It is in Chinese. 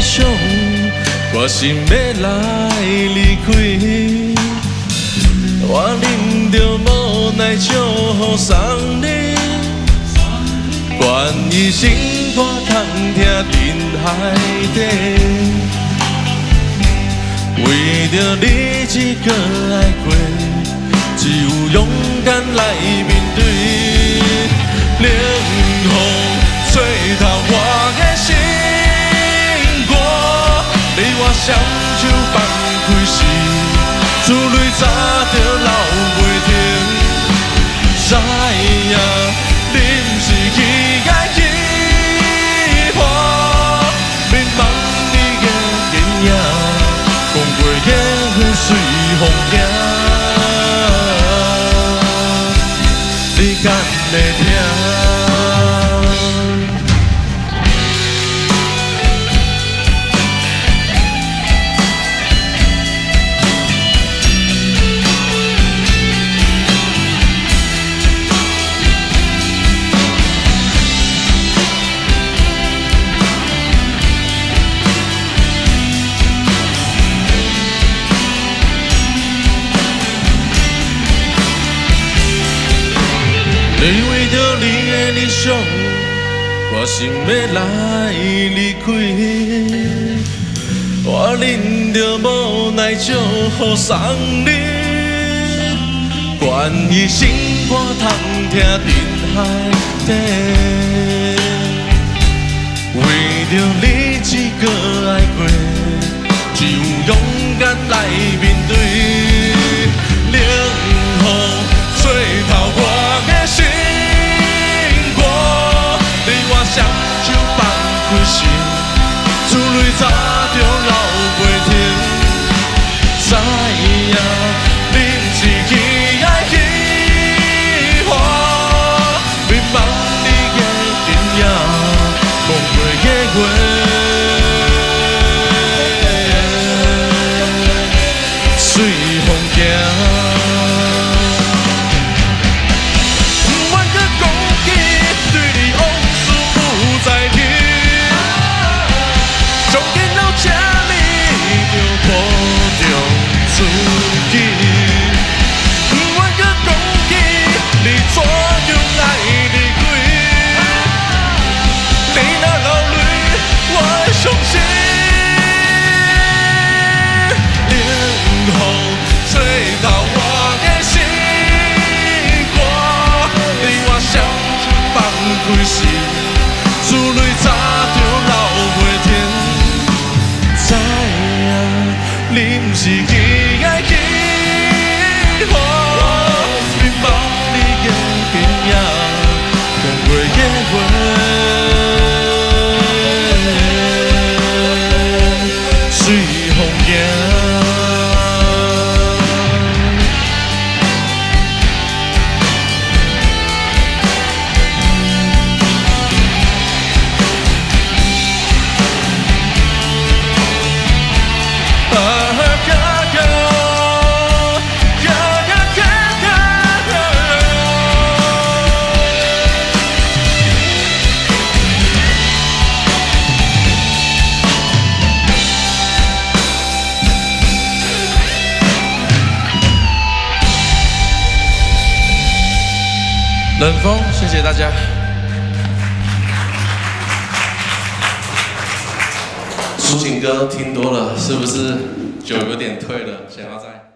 想，我心要来离开。我忍着无奈祝福送你，愿意心肝通听人海底。为着你一个爱过，只有勇敢来面对。冷风吹透我的心肝，你我双手放开时，珠泪早就流袂停。知影你不是去爱去花，免望你的形影，讲过的雨随风行，你敢会听？你为着你的理想，我心要来离开。我忍着无奈祝福送你，愿意心肝通听人海底。为着你一个爱过，只有勇敢来面对。冷风吹透我的心肝，你我双手放开时，珠泪早就流袂停。知影你不是去爱去花，免望你的形影，讲过的话随风行。开时，珠泪早就流袂停。知影你不是去爱去花，免望你的形影，讲过的话随风行。冷风，谢谢大家。抒情歌听多了，是不是就有点退了？想要再。